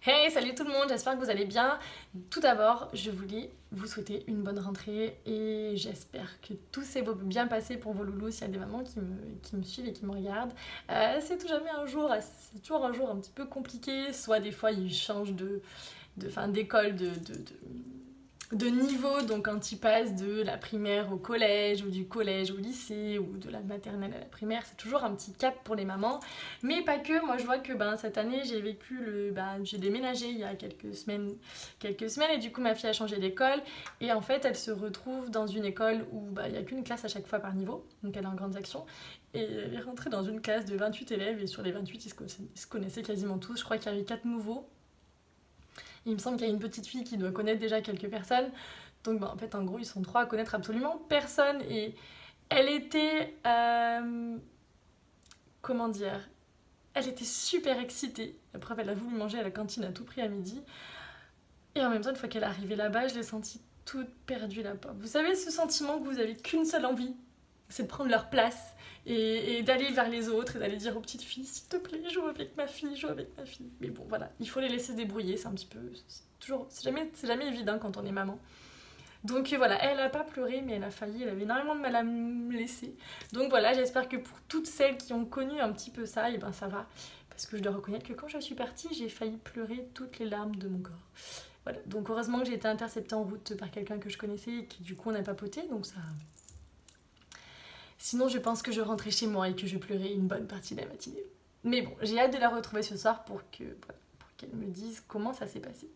Hey, salut tout le monde, j'espère que vous allez bien. Tout d'abord, je voulais vous souhaiter une bonne rentrée et j'espère que tout s'est bien passé pour vos loulous. S'il y a des mamans qui me suivent et qui me regardent, c'est toujours un jour un petit peu compliqué. Soit des fois ils changent d'école, de niveau, donc quand ils passent de la primaire au collège ou du collège au lycée ou de la maternelle à la primaire, c'est toujours un petit cap pour les mamans, mais pas que. Moi je vois que cette année j'ai déménagé il y a quelques semaines et du coup ma fille a changé d'école et en fait elle se retrouve dans une école où il n'y a qu'une classe à chaque fois par niveau, donc elle est en grandes actions et elle est rentrée dans une classe de 28 élèves et sur les 28 ils se connaissaient quasiment tous. Je crois qu'il y avait 4 nouveaux. Il me semble qu'il y a une petite fille qui doit connaître déjà quelques personnes. Donc en fait, en gros, ils sont trois à connaître absolument personne. Et elle était... comment dire? Elle était super excitée. La preuve, elle a voulu manger à la cantine à tout prix à midi. Et en même temps, une fois qu'elle est arrivée là-bas, je l'ai sentie toute perdue, la pauvre. Vous savez ce sentiment que vous avez qu'une seule envie? C'est de prendre leur place et d'aller vers les autres et d'aller dire aux petites filles s'il te plaît joue avec ma fille, joue avec ma fille. Mais bon voilà, il faut les laisser se débrouiller, c'est un petit peu, c'est jamais évident quand on est maman. Donc voilà, elle a pas pleuré mais elle a failli, elle avait énormément de mal à me laisser. Donc voilà, j'espère que pour toutes celles qui ont connu un petit peu ça, et ben ça va. Parce que je dois reconnaître que quand je suis partie, j'ai failli pleurer toutes les larmes de mon corps. Voilà, donc heureusement que j'ai été interceptée en route par quelqu'un que je connaissais et qui du coup on a papoté, donc ça... Sinon, je pense que je rentrais chez moi et que je pleurais une bonne partie de la matinée. Mais bon, j'ai hâte de la retrouver ce soir pour qu'elle me dise comment ça s'est passé.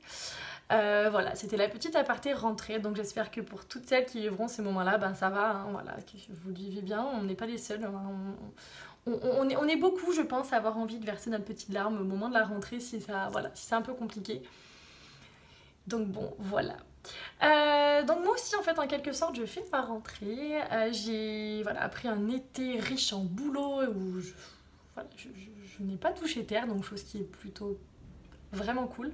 Voilà, c'était la petite aparté rentrée, donc j'espère que pour toutes celles qui vivront ces moments-là, ça va, hein, voilà, que vous le vivez bien, on n'est pas les seuls, hein, on est beaucoup, je pense, à avoir envie de verser notre petite larme au moment de la rentrée si c'est un peu compliqué. Donc bon, voilà. Donc moi aussi en fait en quelque sorte je fais ma rentrée. J'ai après un été riche en boulot où je n'ai pas touché terre, donc chose qui est plutôt vraiment cool.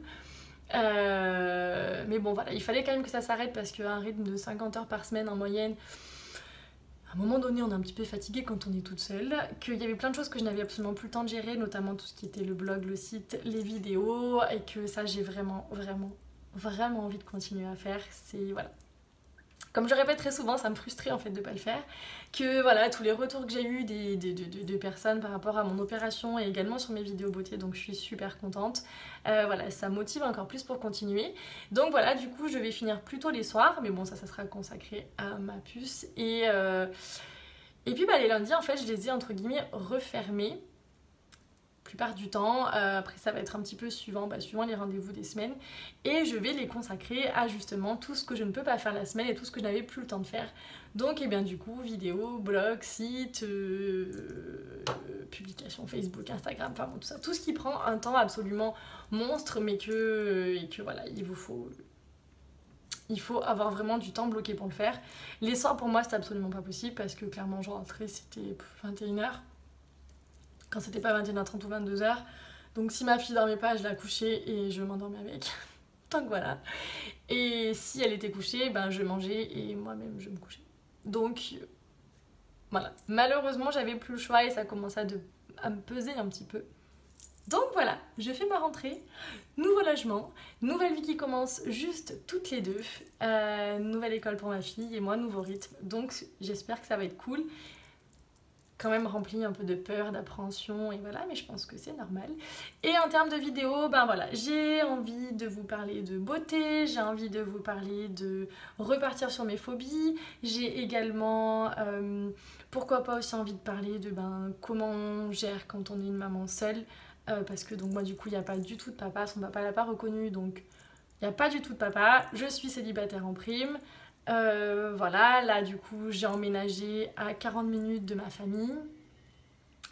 Mais bon voilà, il fallait quand même que ça s'arrête parce qu'un rythme de 50 heures par semaine en moyenne, à un moment donné on est un petit peu fatigué quand on est toute seule, qu'il y avait plein de choses que je n'avais absolument plus le temps de gérer, notamment tout ce qui était le blog, le site, les vidéos, et que ça j'ai vraiment envie de continuer à faire. C'est voilà, comme je répète très souvent, ça me frustrait en fait de ne pas le faire. Que voilà, tous les retours que j'ai eu de personnes par rapport à mon opération et également sur mes vidéos beauté, donc je suis super contente. Voilà, ça motive encore plus pour continuer. Donc voilà, du coup, je vais finir plutôt les soirs, mais bon, ça sera consacré à ma puce. Et puis les lundis, en fait, je les ai entre guillemets refermés plupart du temps. Après ça va être un petit peu suivant les rendez-vous des semaines et je vais les consacrer à justement tout ce que je ne peux pas faire la semaine et tout ce que je n'avais plus le temps de faire. Donc et bien du coup vidéo, blog, site, publication Facebook, Instagram, enfin bon, tout ça, tout ce qui prend un temps absolument monstre mais que voilà, il faut avoir vraiment du temps bloqué pour le faire. Les soirs pour moi c'était absolument pas possible parce que clairement je rentrais, c'était 21h quand c'était pas 21h30 ou 22h. Donc si ma fille dormait pas, je la couchais et je m'endormais avec. Donc voilà. Et si elle était couchée, je mangeais et moi-même je me couchais. Donc voilà. Malheureusement, j'avais plus le choix et ça commençait à me peser un petit peu. Donc voilà, je fais ma rentrée, nouveau logement, nouvelle vie qui commence juste toutes les deux, nouvelle école pour ma fille et moi, nouveau rythme. Donc j'espère que ça va être cool. Quand même rempli un peu de peur, d'appréhension et voilà, mais je pense que c'est normal. Et en termes de vidéos, voilà, j'ai envie de vous parler de beauté, j'ai envie de vous parler de repartir sur mes phobies, j'ai également pourquoi pas aussi envie de parler de comment on gère quand on est une maman seule, parce que donc moi du coup il n'y a pas du tout de papa, son papa l'a pas reconnu, donc il n'y a pas du tout de papa, je suis célibataire en prime. Voilà, là du coup j'ai emménagé à 40 minutes de ma famille.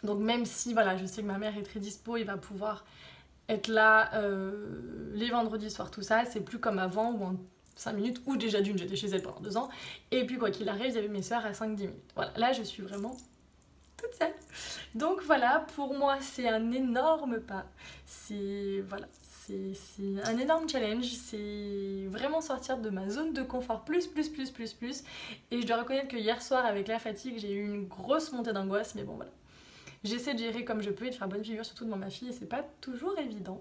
Donc même si voilà, je sais que ma mère est très dispo, il va pouvoir être là les vendredis soirs, tout ça. C'est plus comme avant où en 5 minutes, ou déjà d'une j'étais chez elle pendant 2 ans. Et puis quoi qu'il arrive, j'avais mes soeurs à 5-10 minutes. Voilà, là je suis vraiment toute seule. Donc voilà, pour moi c'est un énorme pas. C'est un énorme challenge, c'est vraiment sortir de ma zone de confort plus. Et je dois reconnaître que hier soir avec la fatigue j'ai eu une grosse montée d'angoisse, mais bon voilà. J'essaie de gérer comme je peux et de faire bonne figure surtout devant ma fille et c'est pas toujours évident.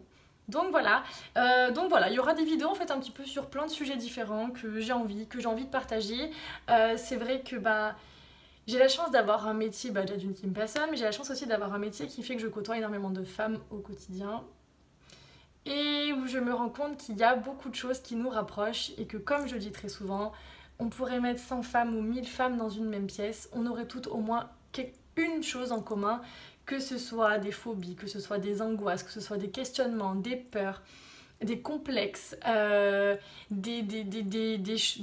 Donc voilà, il y aura des vidéos en fait un petit peu sur plein de sujets différents que j'ai envie de partager. C'est vrai que j'ai la chance d'avoir un métier déjà d'une qui me passionne, mais j'ai la chance aussi d'avoir un métier qui fait que je côtoie énormément de femmes au quotidien. Et où je me rends compte qu'il y a beaucoup de choses qui nous rapprochent et que comme je dis très souvent, on pourrait mettre 100 femmes ou 1000 femmes dans une même pièce, on aurait toutes au moins une chose en commun, que ce soit des phobies, que ce soit des angoisses, que ce soit des questionnements, des peurs, des complexes, de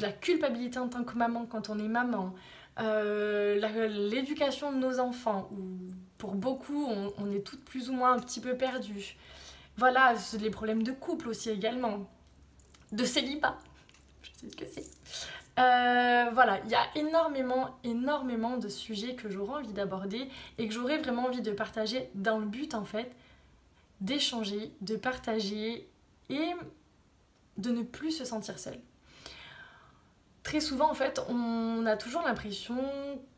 la culpabilité en tant que maman quand on est maman, l'éducation de nos enfants, où pour beaucoup on est toutes plus ou moins un petit peu perdues. Voilà, les problèmes de couple aussi également, de célibat, je sais ce que c'est. Voilà, il y a énormément de sujets que j'aurais envie d'aborder et que j'aurais vraiment envie de partager dans le but en fait d'échanger, de partager et de ne plus se sentir seul. Très souvent en fait on a toujours l'impression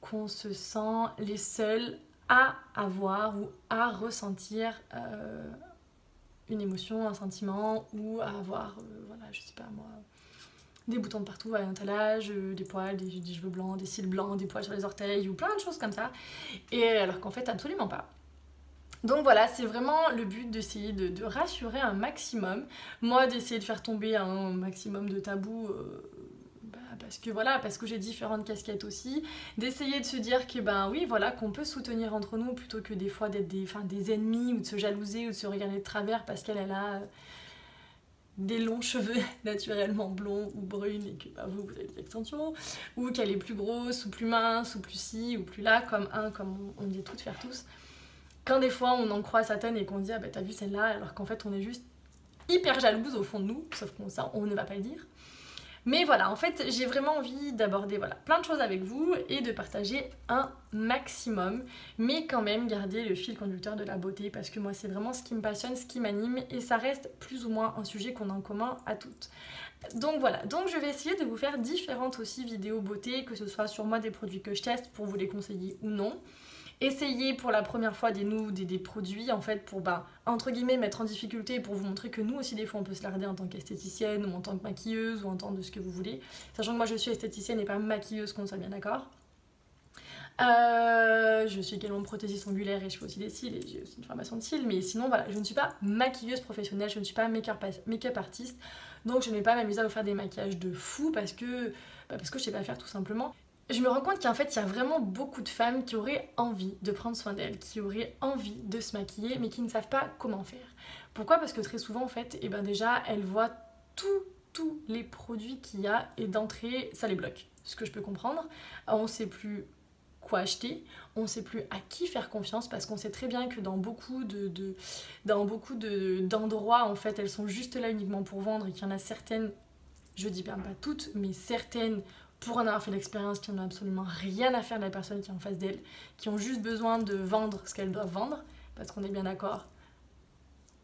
qu'on se sent les seuls à avoir ou à ressentir une émotion, un sentiment ou à avoir, voilà, je sais pas moi, des boutons de partout à un tel âge, des poils, des cheveux blancs, des cils blancs, des poils sur les orteils ou plein de choses comme ça. Et alors qu'en fait, absolument pas. Donc voilà, c'est vraiment le but d'essayer de rassurer un maximum. Moi, d'essayer de faire tomber un maximum de tabous, parce que j'ai différentes casquettes aussi. D'essayer de se dire que oui, voilà, qu'on peut soutenir entre nous plutôt que des fois d'être des ennemis ou de se jalouser ou de se regarder de travers parce qu'elle a des longs cheveux naturellement blonds ou brunes et que vous avez des extensions, ou qu'elle est plus grosse ou plus mince ou plus ci ou plus là, comme on dit toutes faire tous. Quand des fois on en croit certaines et qu'on dit t'as vu celle-là, alors qu'en fait on est juste hyper jalouse au fond de nous, sauf qu'on ça on ne va pas le dire. Mais voilà, en fait, j'ai vraiment envie d'aborder plein de choses avec vous et de partager un maximum, mais quand même garder le fil conducteur de la beauté parce que moi, c'est vraiment ce qui me passionne, ce qui m'anime et ça reste plus ou moins un sujet qu'on a en commun à toutes. Donc voilà, donc je vais essayer de vous faire différentes aussi vidéos beauté, que ce soit sur moi des produits que je teste pour vous les conseiller ou non. Essayer pour la première fois des produits en fait pour entre guillemets mettre en difficulté pour vous montrer que nous aussi des fois on peut se larder en tant qu'esthéticienne ou en tant que maquilleuse ou en tant de ce que vous voulez, sachant que moi je suis esthéticienne et pas maquilleuse, qu'on soit bien d'accord. Je suis également prothésiste ongulaire et je fais aussi des cils et j'ai aussi une formation de cils, mais sinon voilà, je ne suis pas maquilleuse professionnelle, je ne suis pas make-up artiste, donc je n'ai pas m'amuser à vous faire des maquillages de fou parce que je sais pas faire tout simplement. Je me rends compte qu'en fait, il y a vraiment beaucoup de femmes qui auraient envie de prendre soin d'elles, qui auraient envie de se maquiller, mais qui ne savent pas comment faire. Pourquoi ? Parce que très souvent, en fait, déjà, elles voient tous les produits qu'il y a et d'entrée, ça les bloque. Ce que je peux comprendre. On ne sait plus quoi acheter, on ne sait plus à qui faire confiance parce qu'on sait très bien que dans beaucoup d'endroits, en fait, elles sont juste là uniquement pour vendre et qu'il y en a certaines, je dis bien pas toutes, mais certaines, pour en avoir fait l'expérience, qui n'ont absolument rien à faire de la personne qui est en face d'elle, qui ont juste besoin de vendre ce qu'elles doivent vendre, parce qu'on est bien d'accord,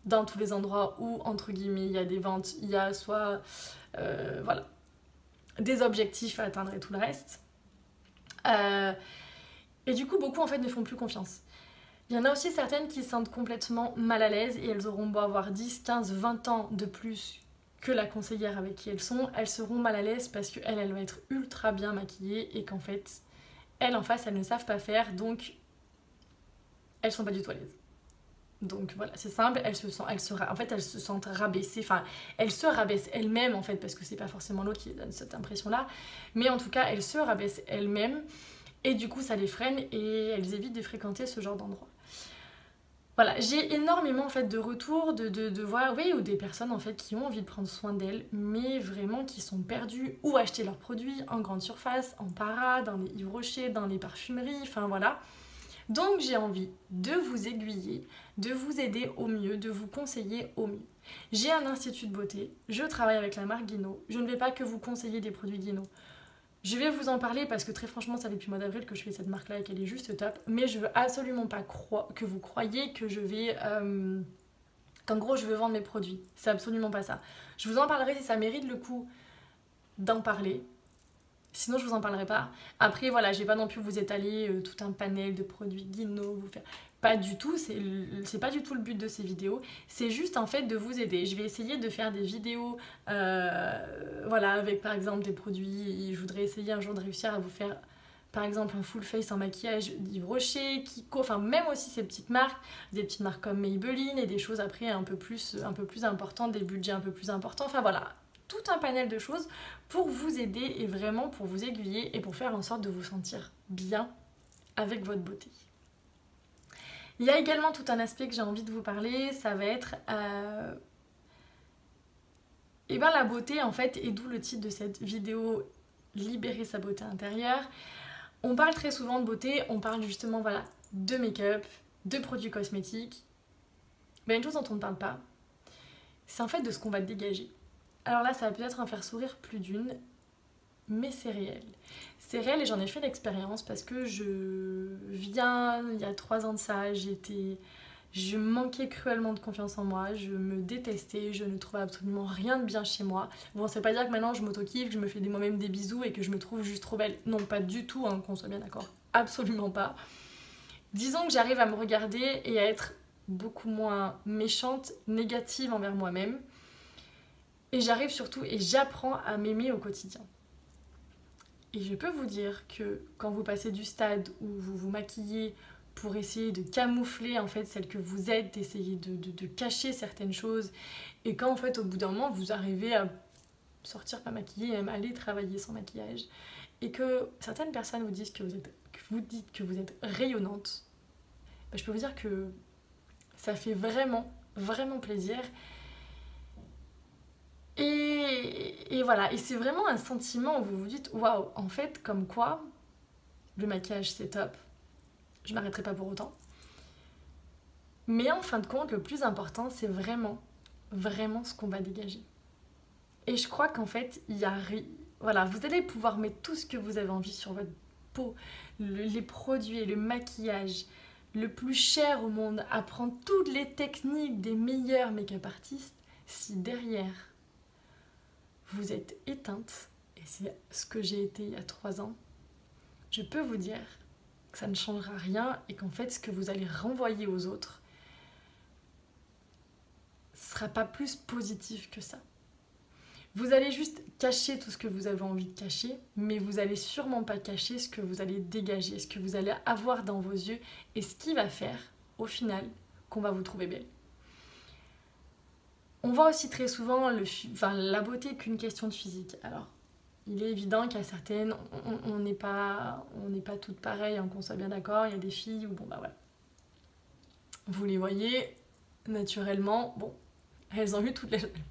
dans tous les endroits où, entre guillemets, il y a des ventes, il y a soit des objectifs à atteindre et tout le reste. Et du coup, beaucoup en fait ne font plus confiance. Il y en a aussi certaines qui se sentent complètement mal à l'aise et elles auront beau avoir 10, 15, 20 ans de plus que la conseillère avec qui elles seront mal à l'aise parce qu'elle va être ultra bien maquillée et qu'en fait, elles en face, elles ne savent pas faire, donc elles sont pas du tout à l'aise. Donc voilà, c'est simple, elles se sentent rabaissées, enfin, elles se rabaissent elles-mêmes en fait, parce que c'est pas forcément l'autre qui donne cette impression-là, mais en tout cas, elles se rabaissent elles-mêmes et du coup, ça les freine et elles évitent de fréquenter ce genre d'endroit. Voilà, j'ai énormément en fait de retours de voir, ou des personnes en fait qui ont envie de prendre soin d'elles, mais vraiment qui sont perdues ou acheter leurs produits en grande surface, en para, dans les Yves Rocher, dans les parfumeries, enfin voilà. Donc j'ai envie de vous aiguiller, de vous aider au mieux, de vous conseiller au mieux. J'ai un institut de beauté, je travaille avec la marque Guino, je ne vais pas que vous conseiller des produits Guino. Je vais vous en parler parce que très franchement, ça fait depuis le mois d'avril que je fais cette marque-là et qu'elle est juste top. Mais je veux absolument pas que vous croyiez que je vais... qu'en gros, je veux vendre mes produits. C'est absolument pas ça. Je vous en parlerai si ça mérite le coup d'en parler. Sinon, je vous en parlerai pas. Après, voilà, j'ai pas non plus vous étaler tout un panel de produits Guino, vous faire... Pas du tout, c'est pas du tout le but de ces vidéos. C'est juste en fait de vous aider. Je vais essayer de faire des vidéos, voilà, avec par exemple des produits. Je voudrais essayer un jour de réussir à vous faire, par exemple, un full face en maquillage d'Yves Rocher, Kiko, enfin même aussi ces petites marques, des petites marques comme Maybelline et des choses après un peu plus importantes, des budgets un peu plus importants. Enfin voilà, tout un panel de choses pour vous aider et vraiment pour vous aiguiller et pour faire en sorte de vous sentir bien avec votre beauté. Il y a également tout un aspect que j'ai envie de vous parler, ça va être la beauté en fait, et d'où le titre de cette vidéo, libérer sa beauté intérieure. On parle très souvent de beauté, on parle justement voilà, de make-up, de produits cosmétiques. Mais une chose dont on ne parle pas, c'est en fait de ce qu'on va dégager. Alors là, ça va peut-être en faire sourire plus d'une, mais c'est réel. C'est réel et j'en ai fait l'expérience parce que il y a 3 ans de ça, je manquais cruellement de confiance en moi, je me détestais, je ne trouvais absolument rien de bien chez moi. Bon, ça veut pas dire que maintenant je m'auto-kiffe, que je me fais moi-même des bisous et que je me trouve juste trop belle. Non, pas du tout, hein, qu'on soit bien d'accord. Absolument pas. Disons que j'arrive à me regarder et à être beaucoup moins méchante, négative envers moi-même. Et j'arrive surtout et j'apprends à m'aimer au quotidien. Et je peux vous dire que quand vous passez du stade où vous vous maquillez pour essayer de camoufler en fait celle que vous êtes, d'essayer de cacher certaines choses, et quand en fait au bout d'un moment vous arrivez à sortir pas maquillée, même aller travailler sans maquillage, et que certaines personnes vous disent que vous êtes rayonnante, ben, je peux vous dire que ça fait vraiment, vraiment plaisir. Et voilà, et c'est vraiment un sentiment où vous vous dites waouh, en fait, comme quoi le maquillage c'est top, je m'arrêterai pas pour autant. Mais en fin de compte, le plus important, c'est vraiment, vraiment ce qu'on va dégager. Et je crois qu'en fait, voilà, vous allez pouvoir mettre tout ce que vous avez envie sur votre peau, les produits, le maquillage, le plus cher au monde, apprendre toutes les techniques des meilleurs make-up artistes, si derrière vous êtes éteinte, et c'est ce que j'ai été il y a 3 ans, je peux vous dire que ça ne changera rien et qu'en fait ce que vous allez renvoyer aux autres ne sera pas plus positif que ça. Vous allez juste cacher tout ce que vous avez envie de cacher, mais vous allez sûrement pas cacher ce que vous allez dégager, ce que vous allez avoir dans vos yeux et ce qui va faire, au final, qu'on va vous trouver belle. On voit aussi très souvent la beauté qu'une question de physique. Alors, il est évident qu'il y a certaines, on n'est pas toutes pareilles, hein, qu'on soit bien d'accord. Il y a des filles où, bon bah voilà, vous les voyez naturellement, bon, elles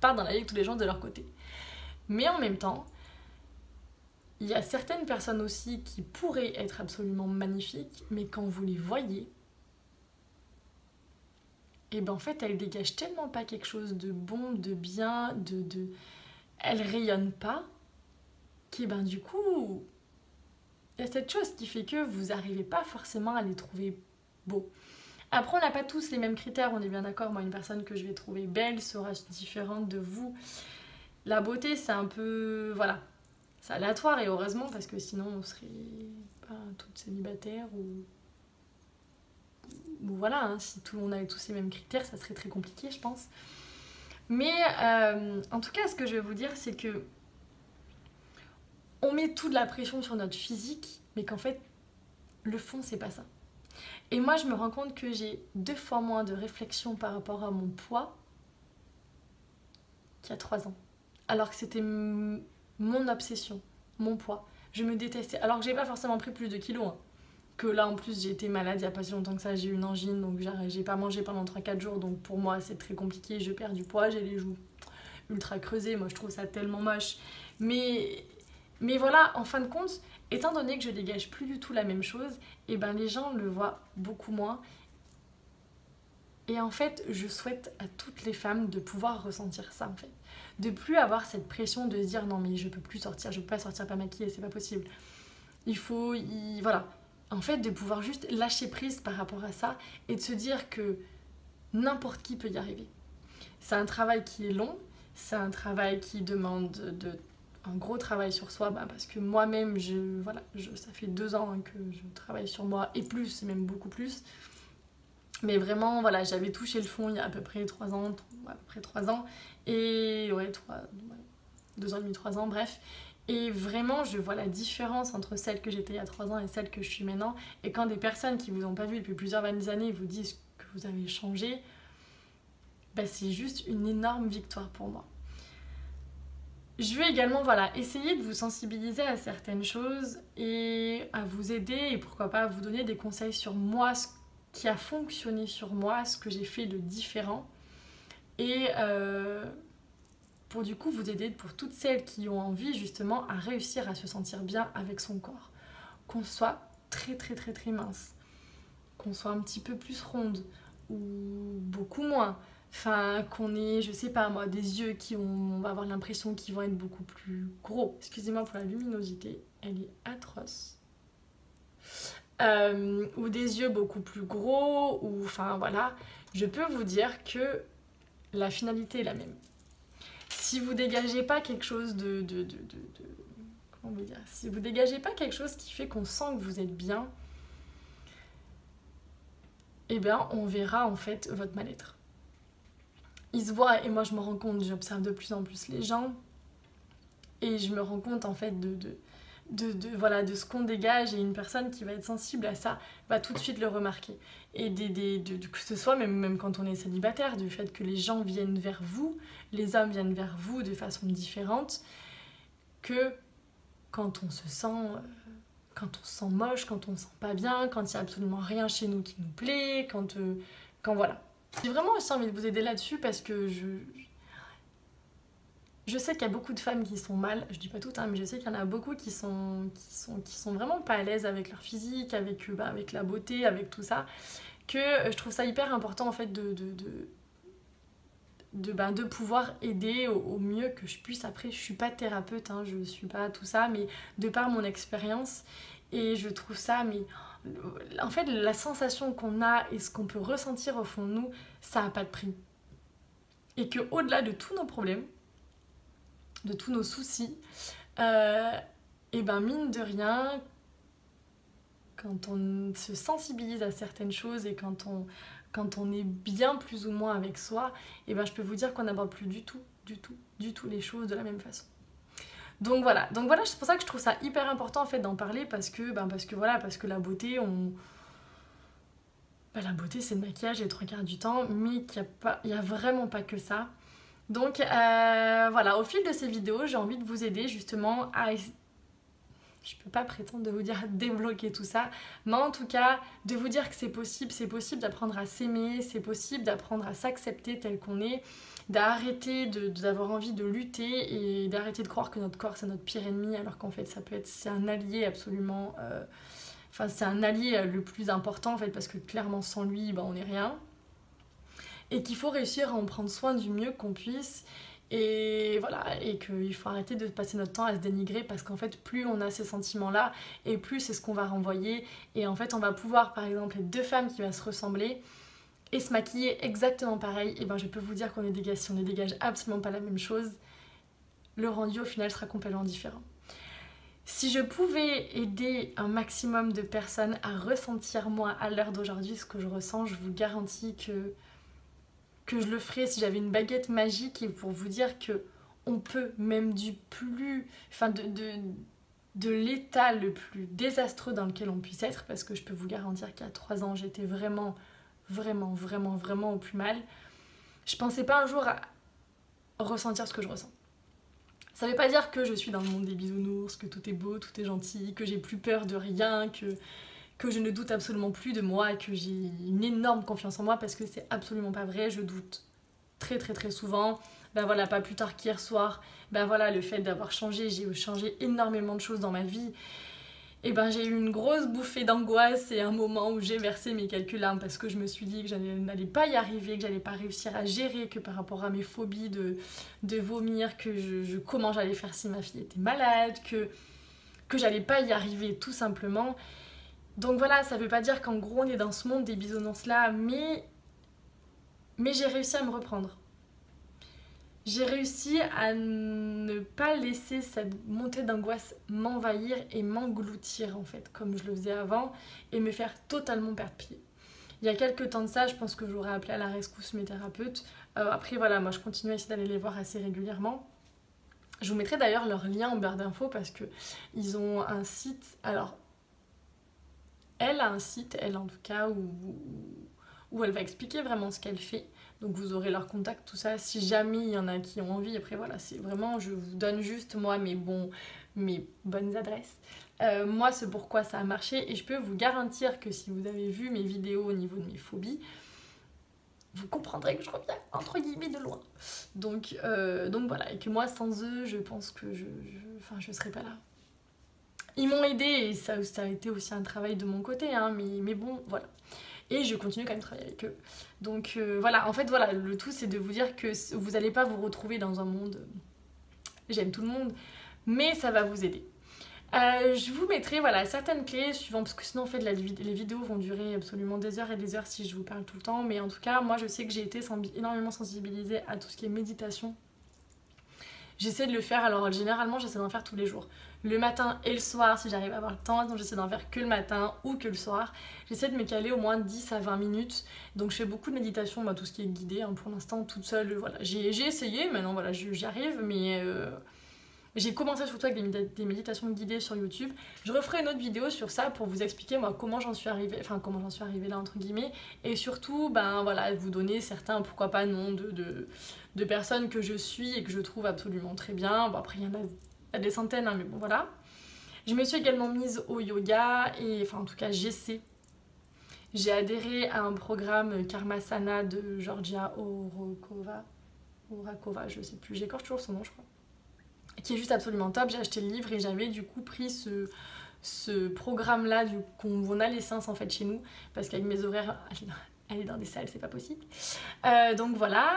partent dans la vie avec tous les gens de leur côté. Mais en même temps, il y a certaines personnes aussi qui pourraient être absolument magnifiques, mais quand vous les voyez, et ben en fait elles dégagent tellement pas quelque chose de bon, de bien, elles rayonnent pas, qu'et ben du coup il y a cette chose qui fait que vous n'arrivez pas forcément à les trouver beaux. Après on n'a pas tous les mêmes critères, on est bien d'accord, moi une personne que je vais trouver belle sera différente de vous. La beauté c'est un peu, voilà, c'est aléatoire et heureusement parce que sinon on serait pas toutes célibataires ou voilà, hein, si tout le monde avait tous les mêmes critères, ça serait très compliqué, je pense. Mais en tout cas, ce que je vais vous dire, c'est que on met toute la pression sur notre physique, mais qu'en fait, le fond, c'est pas ça. Et moi, je me rends compte que j'ai 2 fois moins de réflexion par rapport à mon poids qu'il y a 3 ans. Alors que c'était mon obsession, mon poids. Je me détestais. Alors que j'ai pas forcément pris plus de kilos, hein. Que là en plus j'ai été malade il n'y a pas si longtemps que ça, j'ai eu une angine, donc j'ai pas mangé pendant 3-4 jours, donc pour moi c'est très compliqué, je perds du poids, j'ai les joues ultra creusées, moi je trouve ça tellement moche. Mais voilà, en fin de compte, étant donné que je dégage plus du tout la même chose, et ben les gens le voient beaucoup moins. Et en fait, je souhaite à toutes les femmes de pouvoir ressentir ça en fait. De plus avoir cette pression de se dire non mais je peux plus sortir, je peux pas sortir pas maquillée, c'est pas possible. Voilà. En fait, de pouvoir juste lâcher prise par rapport à ça et de se dire que n'importe qui peut y arriver. C'est un travail qui est long, c'est un travail qui demande un gros travail sur soi, parce que moi-même, ça fait 2 ans que je travaille sur moi, et plus, et même beaucoup plus. Mais vraiment, voilà, j'avais touché le fond il y a à peu près 3 ans, et 2 ans et demi, 3 ans, bref. Et vraiment, je vois la différence entre celle que j'étais il y a 3 ans et celle que je suis maintenant. Et quand des personnes qui vous ont pas vu depuis plusieurs années vous disent que vous avez changé, c'est juste une énorme victoire pour moi. Je vais également essayer de vous sensibiliser à certaines choses et à vous aider et pourquoi pas vous donner des conseils sur moi, ce qui a fonctionné sur moi, ce que j'ai fait de différent. Et pour du coup vous aider pour toutes celles qui ont envie justement à réussir à se sentir bien avec son corps. Qu'on soit très très très très mince, qu'on soit un petit peu plus ronde ou beaucoup moins. Enfin, qu'on ait, je sais pas moi, des yeux on va avoir l'impression qu'ils vont être beaucoup plus gros. Excusez-moi pour la luminosité, elle est atroce. Ou des yeux beaucoup plus gros, ou enfin voilà. Je peux vous dire que la finalité est la même. Si vous dégagez pas quelque chose comment vous dire, si vous dégagez pas quelque chose qui fait qu'on sent que vous êtes bien, eh bien on verra en fait votre mal-être. Il se voit, et moi je me rends compte, j'observe de plus en plus les gens, et je me rends compte en fait de ce qu'on dégage, et une personne qui va être sensible à ça va tout de suite le remarquer. Et que ce soit même quand on est célibataire, du fait que les gens viennent vers vous, les hommes viennent vers vous de façon différente, que quand on se sent moche, quand on se sent pas bien, quand il n'y a absolument rien chez nous qui nous plaît, quand voilà. J'ai vraiment aussi envie de vous aider là-dessus parce que je sais qu'il y a beaucoup de femmes qui sont mal, je dis pas toutes, mais je sais qu'il y en a beaucoup qui sont vraiment pas à l'aise avec leur physique, avec la beauté, avec tout ça, que je trouve ça hyper important en fait de pouvoir aider au mieux que je puisse. Après, je suis pas thérapeute, je suis pas tout ça, mais de par mon expérience, et je trouve ça, mais en fait, la sensation qu'on a et ce qu'on peut ressentir au fond de nous, ça n'a pas de prix. Et qu'au-delà de tous nos problèmes, de tous nos soucis, et mine de rien, quand on se sensibilise à certaines choses et quand on est bien plus ou moins avec soi, je peux vous dire qu'on n'aborde plus du tout les choses de la même façon. Donc voilà, c'est pour ça que je trouve ça hyper important en fait d'en parler parce que la beauté, la beauté c'est le maquillage les 3/4 du temps, mais qu'il y a vraiment pas que ça. Donc au fil de ces vidéos, j'ai envie de vous aider justement à... Je peux pas prétendre de vous dire débloquer tout ça, mais en tout cas de vous dire que c'est possible d'apprendre à s'aimer, c'est possible d'apprendre à s'accepter tel qu'on est, d'arrêter d'avoir envie de lutter et d'arrêter de croire que notre corps c'est notre pire ennemi, alors qu'en fait c'est un allié absolument... c'est un allié le plus important en fait, parce que clairement sans lui on n'est rien. Et qu'il faut réussir à en prendre soin du mieux qu'on puisse. Et voilà, et qu'il faut arrêter de passer notre temps à se dénigrer parce qu'en fait, plus on a ces sentiments-là, et plus c'est ce qu'on va renvoyer. Et en fait, on va pouvoir, par exemple, être 2 femmes qui vont se ressembler et se maquiller exactement pareil. Et je peux vous dire si on ne dégage absolument pas la même chose, le rendu au final sera complètement différent. Si je pouvais aider un maximum de personnes à ressentir moi à l'heure d'aujourd'hui ce que je ressens, je vous garantis que je le ferais si j'avais une baguette magique, et pour vous dire que on peut même de l'état le plus désastreux dans lequel on puisse être, parce que je peux vous garantir qu'il y a 3 ans j'étais vraiment au plus mal. Je pensais pas un jour à ressentir ce que je ressens. Ça veut pas dire que je suis dans le monde des bisounours, que tout est beau, tout est gentil, que j'ai plus peur de rien, que je ne doute absolument plus de moi et que j'ai une énorme confiance en moi, parce que c'est absolument pas vrai. Je doute très très très souvent. Pas plus tard qu'hier soir, le fait d'avoir changé, j'ai changé énormément de choses dans ma vie. Et j'ai eu une grosse bouffée d'angoisse et un moment où j'ai versé mes quelques larmes parce que je me suis dit que je n'allais pas y arriver, que j'allais pas réussir à gérer, que par rapport à mes phobies de vomir, comment j'allais faire si ma fille était malade, que j'allais pas y arriver tout simplement. Donc voilà, ça veut pas dire qu'en gros on est dans ce monde des bisounours là, mais j'ai réussi à me reprendre. j'ai réussi à ne pas laisser cette montée d'angoisse m'envahir et m'engloutir en fait, comme je le faisais avant, et me faire totalement perdre pied. Il y a quelques temps de ça, je pense que j'aurais appelé à la rescousse mes thérapeutes. Après voilà, moi je continue à essayer d'aller les voir assez régulièrement. Je vous mettrai d'ailleurs leur lien en barre d'infos parce que ils ont un site. Alors, elle a un site, elle en tout cas, où elle va expliquer vraiment ce qu'elle fait. Donc vous aurez leur contact, tout ça, si jamais il y en a qui ont envie. Après voilà, c'est vraiment, je vous donne juste moi mes bonnes adresses. Moi, c'est pourquoi ça a marché et je peux vous garantir que si vous avez vu mes vidéos au niveau de mes phobies, vous comprendrez que je reviens entre guillemets de loin. Donc voilà, et que moi sans eux, je pense que je serais pas là. Ils m'ont aidé et ça a été aussi un travail de mon côté, hein, mais bon, voilà. Et je continue quand même de travailler avec eux. Donc voilà, en fait, voilà, le tout c'est de vous dire que vous n'allez pas vous retrouver dans un monde, j'aime tout le monde, mais ça va vous aider. Je vous mettrai voilà, certaines clés suivant, parce que sinon en fait les vidéos vont durer absolument des heures et des heures si je vous parle tout le temps, mais en tout cas moi je sais que j'ai été énormément sensibilisée à tout ce qui est méditation. J'essaie de le faire, alors généralement j'essaie d'en faire tous les jours, le matin et le soir si j'arrive à avoir le temps, donc j'essaie d'en faire que le matin ou que le soir. J'essaie de me caler au moins 10 à 20 minutes, donc je fais beaucoup de méditation, tout ce qui est guidé, hein, pour l'instant toute seule, voilà. J'ai essayé, maintenant voilà, j'y arrive, mais... J'ai commencé surtout avec des méditations guidées sur YouTube. Je referai une autre vidéo sur ça pour vous expliquer moi comment j'en suis arrivée là entre guillemets. Et surtout, ben voilà, vous donner certains, pourquoi pas, noms de personnes que je suis et que je trouve absolument très bien. Bon après il y en a des centaines, hein, mais bon voilà. Je me suis également mise au yoga et enfin en tout cas j'essaie. J'ai adhéré à un programme Karmasana de Georgia Orakova, je sais plus, j'écorche toujours son nom je crois. Qui est juste absolument top. J'ai acheté le livre et j'avais du coup pris ce programme là qu'on a les séances en fait chez nous parce qu'avec mes horaires aller dans des salles c'est pas possible, donc voilà.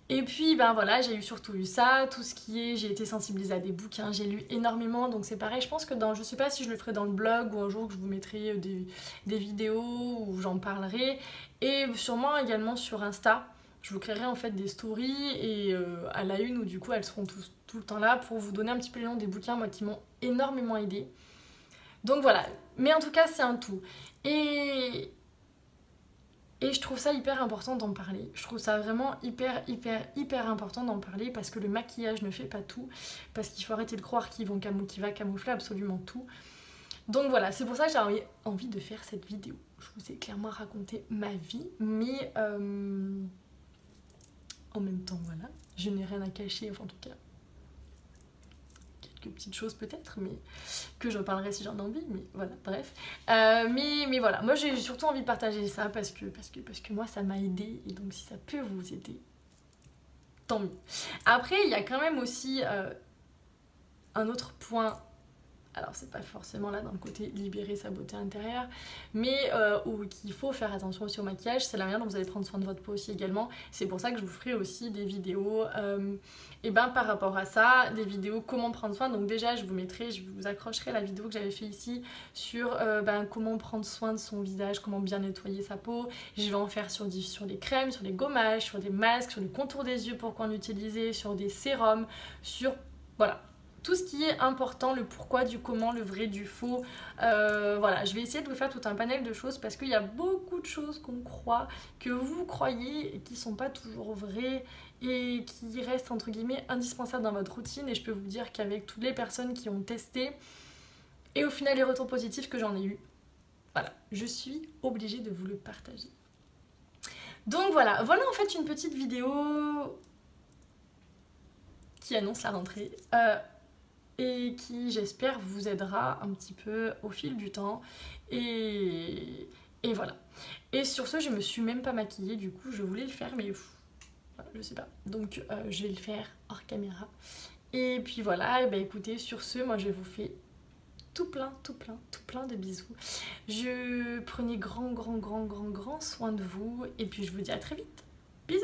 Et puis ben voilà, j'ai surtout eu ça, tout ce qui est, j'ai été sensibilisée à des bouquins, j'ai lu énormément, donc c'est pareil, je pense que je sais pas si je le ferai dans le blog ou un jour que je vous mettrai des vidéos où j'en parlerai, et sûrement également sur Insta. Je vous créerai en fait des stories et à la une où du coup elles seront tout le temps là pour vous donner un petit peu les noms des bouquins moi qui m'ont énormément aidé. Donc voilà, mais en tout cas c'est un tout. Et je trouve ça hyper important d'en parler. Je trouve ça vraiment hyper important d'en parler parce que le maquillage ne fait pas tout. Parce qu'il faut arrêter de croire qu'il va camoufler absolument tout. Donc voilà, c'est pour ça que j'ai envie de faire cette vidéo. Je vous ai clairement raconté ma vie, mais... en même temps, voilà, je n'ai rien à cacher, enfin en tout cas, quelques petites choses peut-être, mais que je parlerai si j'en ai envie, mais voilà, bref. Mais voilà, moi j'ai surtout envie de partager ça parce que moi ça m'a aidé, et donc si ça peut vous aider, tant mieux. Après, il y a quand même aussi un autre point. Alors c'est pas forcément là dans le côté libérer sa beauté intérieure, mais où il faut faire attention aussi au maquillage, c'est la manière dont vous allez prendre soin de votre peau aussi également. C'est pour ça que je vous ferai aussi des vidéos et ben par rapport à ça, des vidéos comment prendre soin. Donc déjà je vous accrocherai la vidéo que j'avais fait ici sur comment prendre soin de son visage, comment bien nettoyer sa peau. Je vais en faire sur des crèmes, sur des gommages, sur des masques, sur le contour des yeux pour qu'on l'utilise, sur des sérums, sur... voilà. Tout ce qui est important, le pourquoi, du comment, le vrai, du faux. Voilà, je vais essayer de vous faire tout un panel de choses parce qu'il y a beaucoup de choses qu'on croit, que vous croyez et qui ne sont pas toujours vraies et qui restent entre guillemets indispensables dans votre routine. Et je peux vous dire qu'avec toutes les personnes qui ont testé et au final les retours positifs que j'en ai eu, voilà, je suis obligée de vous le partager. Donc voilà en fait une petite vidéo qui annonce la rentrée. Et qui j'espère vous aidera un petit peu au fil du temps et voilà. Et sur ce, je me suis même pas maquillée, du coup je voulais le faire mais voilà, je sais pas, donc je vais le faire hors caméra. Et puis voilà, et écoutez, sur ce, moi je vous fais tout plein de bisous. Prenez grand soin de vous et puis je vous dis à très vite. Bisous